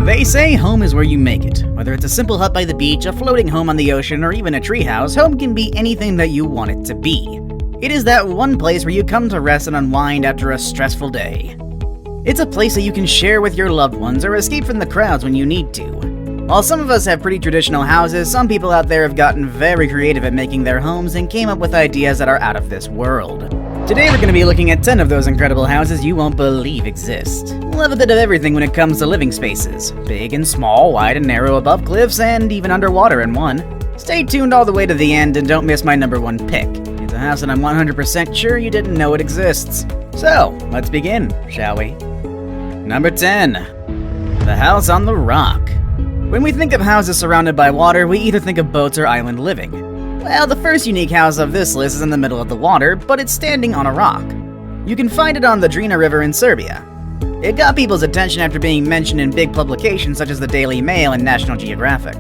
They say home is where you make it. Whether it's a simple hut by the beach, a floating home on the ocean, or even a treehouse, home can be anything that you want it to be. It is that one place where you come to rest and unwind after a stressful day. It's a place that you can share with your loved ones or escape from the crowds when you need to. While some of us have pretty traditional houses, some people out there have gotten very creative at making their homes and came up with ideas that are out of this world. Today we're going to be looking at 10 of those incredible houses you won't believe exist. We'll have a bit of everything when it comes to living spaces. Big and small, wide and narrow above cliffs, and even underwater in one. Stay tuned all the way to the end and don't miss my number one pick. It's a house that I'm 100% sure you didn't know it exists. So, let's begin, shall we? Number 10. The House on the Rock. When we think of houses surrounded by water, we either think of boats or island living. Well, the first unique house of this list is in the middle of the water, but it's standing on a rock. You can find it on the Drina River in Serbia. It got people's attention after being mentioned in big publications such as the Daily Mail and National Geographic.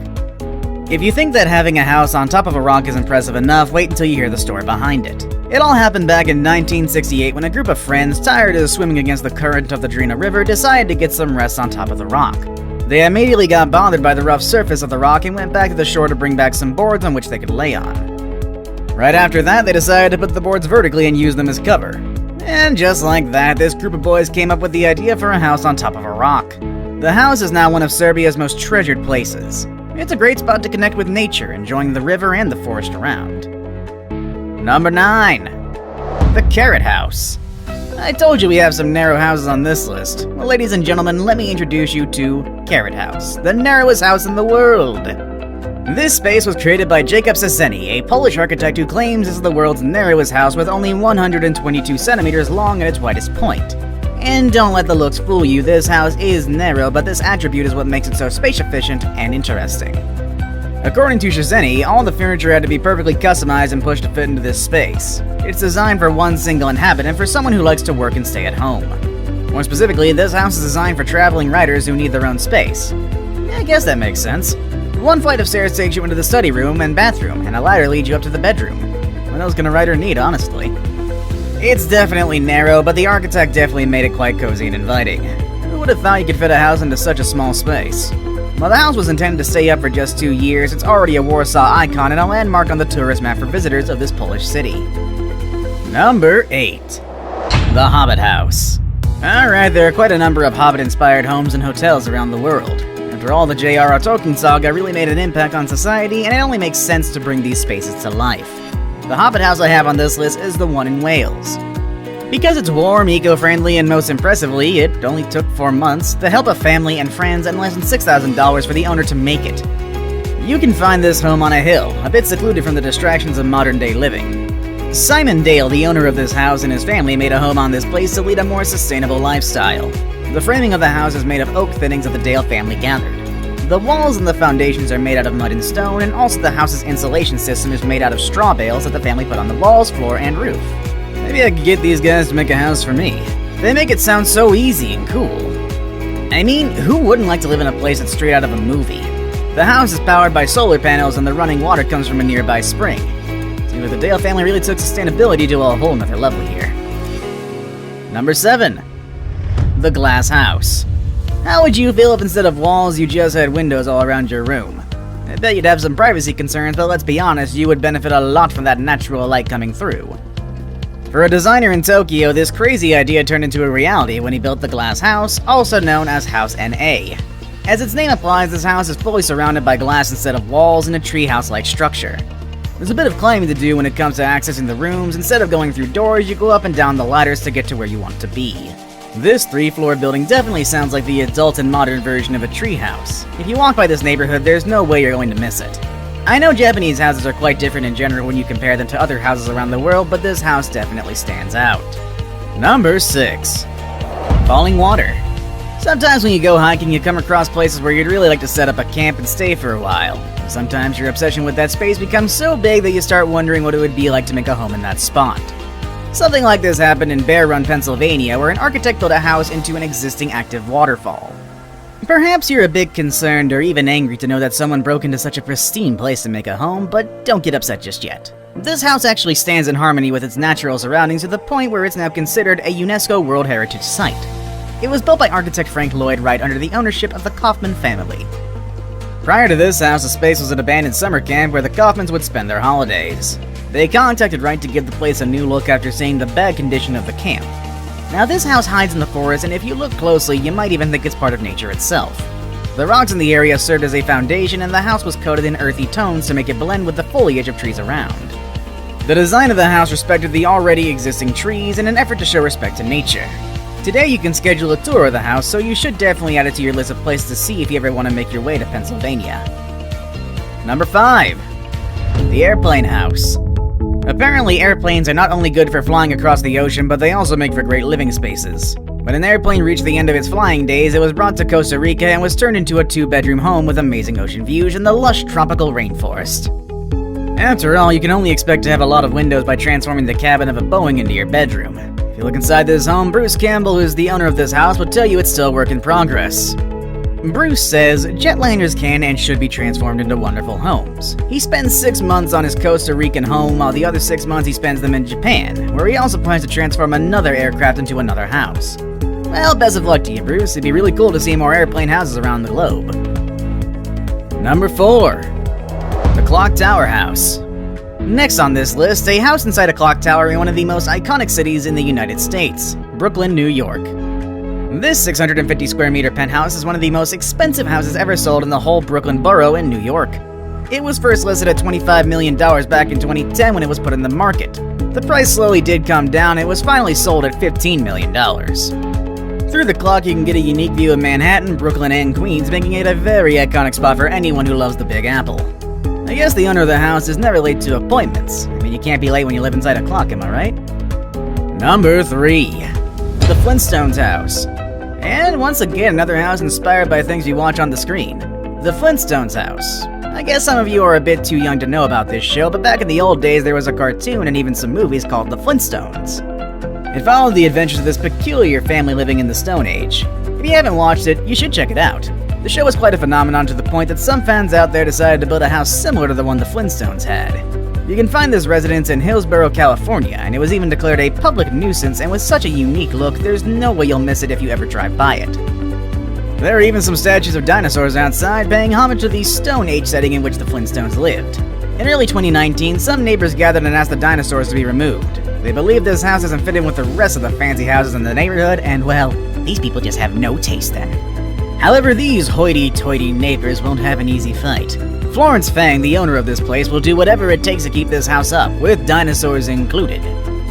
If you think that having a house on top of a rock is impressive enough, wait until you hear the story behind it. It all happened back in 1968 when a group of friends, tired of swimming against the current of the Drina River, decided to get some rest on top of the rock. They immediately got bothered by the rough surface of the rock and went back to the shore to bring back some boards on which they could lay on. Right after that, they decided to put the boards vertically and use them as cover. And just like that, this group of boys came up with the idea for a house on top of a rock. The house is now one of Serbia's most treasured places. It's a great spot to connect with nature, enjoying the river and the forest around. Number 9. The Carrot House. I told you we have some narrow houses on this list. Well, ladies and gentlemen, let me introduce you to Carrot House, the narrowest house in the world. This space was created by Jakub Szechenyi, a Polish architect who claims this is the world's narrowest house with only 122 centimeters long at its widest point. And don't let the looks fool you, this house is narrow, but this attribute is what makes it so space-efficient and interesting. According to Szechenyi, all the furniture had to be perfectly customized and pushed to fit into this space. It's designed for one single inhabitant, for someone who likes to work and stay at home. More specifically, this house is designed for traveling writers who need their own space. I guess that makes sense. One flight of stairs takes you into the study room and bathroom, and a ladder leads you up to the bedroom. What else can a writer need, honestly? It's definitely narrow, but the architect definitely made it quite cozy and inviting. Who would have thought you could fit a house into such a small space? While the house was intended to stay up for just 2 years, it's already a Warsaw icon and a landmark on the tourist map for visitors of this Polish city. Number 8. The Hobbit House. Alright, there are quite a number of Hobbit-inspired homes and hotels around the world. After all, the J.R.R. Tolkien saga really made an impact on society, and it only makes sense to bring these spaces to life. The Hobbit House I have on this list is the one in Wales. Because it's warm, eco-friendly, and most impressively, it only took 4 months, the help of family and friends, and less than $6,000 for the owner to make it. You can find this home on a hill, a bit secluded from the distractions of modern-day living. Simon Dale, the owner of this house, and his family made a home on this place to lead a more sustainable lifestyle. The framing of the house is made of oak thinnings that the Dale family gathered. The walls and the foundations are made out of mud and stone, and also the house's insulation system is made out of straw bales that the family put on the walls, floor, and roof. Maybe I could get these guys to make a house for me. They make it sound so easy and cool. I mean, who wouldn't like to live in a place that's straight out of a movie? The house is powered by solar panels and the running water comes from a nearby spring. Seems like the Dale family really took sustainability to a whole nother level here. Number 7. The Glass House. How would you feel if instead of walls you just had windows all around your room? I bet you'd have some privacy concerns, but let's be honest, you would benefit a lot from that natural light coming through. For a designer in Tokyo, this crazy idea turned into a reality when he built the Glass House, also known as House NA. As its name implies, this house is fully surrounded by glass instead of walls in a treehouse-like structure. There's a bit of climbing to do when it comes to accessing the rooms. Instead of going through doors, you go up and down the ladders to get to where you want to be. This 3-floor building definitely sounds like the adult and modern version of a treehouse. If you walk by this neighborhood, there's no way you're going to miss it. I know Japanese houses are quite different in general when you compare them to other houses around the world, but this house definitely stands out. Number 6. Falling Water. Sometimes when you go hiking, you come across places where you'd really like to set up a camp and stay for a while. Sometimes your obsession with that space becomes so big that you start wondering what it would be like to make a home in that spot. Something like this happened in Bear Run, Pennsylvania, where an architect built a house into an existing active waterfall. Perhaps you're a bit concerned or even angry to know that someone broke into such a pristine place to make a home, but don't get upset just yet. This house actually stands in harmony with its natural surroundings to the point where it's now considered a UNESCO World Heritage Site. It was built by architect Frank Lloyd Wright under the ownership of the Kaufman family. Prior to this house, the space was an abandoned summer camp where the Kaufmans would spend their holidays. They contacted Wright to give the place a new look after seeing the bad condition of the camp. Now this house hides in the forest, and if you look closely, you might even think it's part of nature itself. The rocks in the area served as a foundation, and the house was coated in earthy tones to make it blend with the foliage of trees around. The design of the house respected the already existing trees in an effort to show respect to nature. Today you can schedule a tour of the house, so you should definitely add it to your list of places to see if you ever want to make your way to Pennsylvania. Number 5. The Airplane House. Apparently airplanes are not only good for flying across the ocean, but they also make for great living spaces. When an airplane reached the end of its flying days, it was brought to Costa Rica and was turned into a 2-bedroom home with amazing ocean views and the lush tropical rainforest. After all, you can only expect to have a lot of windows by transforming the cabin of a Boeing into your bedroom. If you look inside this home, Bruce Campbell, who is the owner of this house, will tell you it's still a work in progress. Bruce says jetliners can and should be transformed into wonderful homes. He spends 6 months on his Costa Rican home, while the other 6 months he spends them in Japan, where he also plans to transform another aircraft into another house. Well, best of luck to you, Bruce. It'd be really cool to see more airplane houses around the globe. Number 4. The Clock Tower House. Next on this list, a house inside a clock tower in one of the most iconic cities in the United States, Brooklyn, New York. This 650 square meter penthouse is one of the most expensive houses ever sold in the whole Brooklyn borough in New York. It was first listed at $25 million back in 2010 when it was put in the market. The price slowly did come down and it was finally sold at $15 million. Through the clock, you can get a unique view of Manhattan, Brooklyn, and Queens, making it a very iconic spot for anyone who loves the Big Apple. I guess the owner of the house is never late to appointments. I mean, you can't be late when you live inside a clock, am I right? Number 3. The Flintstones House. And once again, another house inspired by things you watch on the screen. The Flintstones House. I guess some of you are a bit too young to know about this show, but back in the old days there was a cartoon and even some movies called The Flintstones. It followed the adventures of this peculiar family living in the Stone Age. If you haven't watched it, you should check it out. The show was quite a phenomenon to the point that some fans out there decided to build a house similar to the one the Flintstones had. You can find this residence in Hillsborough, California, and it was even declared a public nuisance, and with such a unique look, there's no way you'll miss it if you ever drive by it. There are even some statues of dinosaurs outside, paying homage to the Stone Age setting in which the Flintstones lived. In early 2019, some neighbors gathered and asked the dinosaurs to be removed. They believe this house doesn't fit in with the rest of the fancy houses in the neighborhood, and well, these people just have no taste then. However, these hoity-toity neighbors won't have an easy fight. Florence Fang, the owner of this place, will do whatever it takes to keep this house up, with dinosaurs included.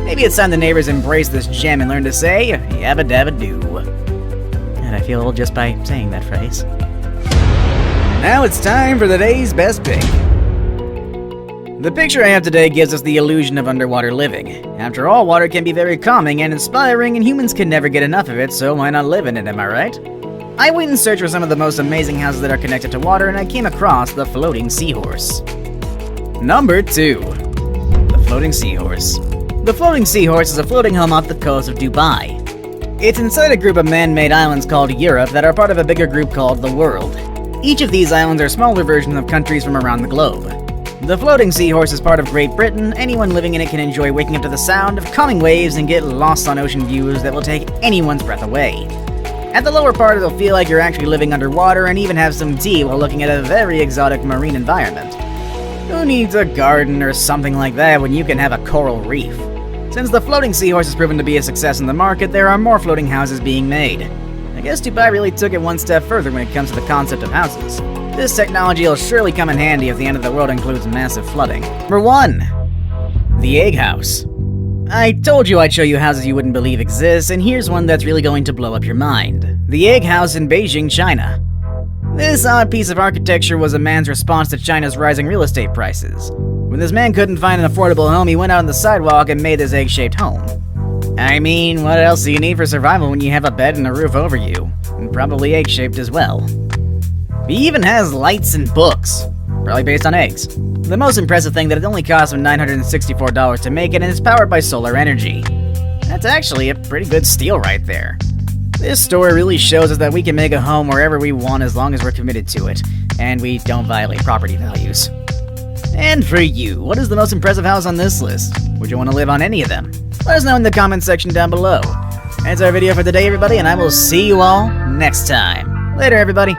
Maybe it's time the neighbors embrace this gem and learn to say, yabba dabba doo. And I feel old just by saying that phrase. Now it's time for the day's best pick. The picture I have today gives us the illusion of underwater living. After all, water can be very calming and inspiring, and humans can never get enough of it, so why not live in it, am I right? I went in search for some of the most amazing houses that are connected to water, and I came across the Floating Seahorse. Number 2. The Floating Seahorse. The Floating Seahorse is a floating home off the coast of Dubai. It's inside a group of man-made islands called Europe that are part of a bigger group called the World. Each of these islands are smaller versions of countries from around the globe. The Floating Seahorse is part of Great Britain. Anyone living in it can enjoy waking up to the sound of calming waves and get lost on ocean views that will take anyone's breath away. At the lower part, it'll feel like you're actually living underwater and even have some tea while looking at a very exotic marine environment. Who needs a garden or something like that when you can have a coral reef? Since the Floating Seahorse has proven to be a success in the market, there are more floating houses being made. I guess Dubai really took it one step further when it comes to the concept of houses. This technology will surely come in handy if the end of the world includes massive flooding. Number 1. The Egg House. I told you I'd show you houses you wouldn't believe exist, and here's one that's really going to blow up your mind. The Egg House in Beijing, China. This odd piece of architecture was a man's response to China's rising real estate prices. When this man couldn't find an affordable home, he went out on the sidewalk and made this egg-shaped home. I mean, what else do you need for survival when you have a bed and a roof over you? And probably egg-shaped as well. He even has lights and books, probably based on eggs. The most impressive thing that it only cost him $964 to make it, and it's powered by solar energy. That's actually a pretty good steal right there. This story really shows us that we can make a home wherever we want as long as we're committed to it, and we don't violate property values. And for you, what is the most impressive house on this list? Would you want to live on any of them? Let us know in the comments section down below. That's our video for today, everybody, and I will see you all next time. Later, everybody.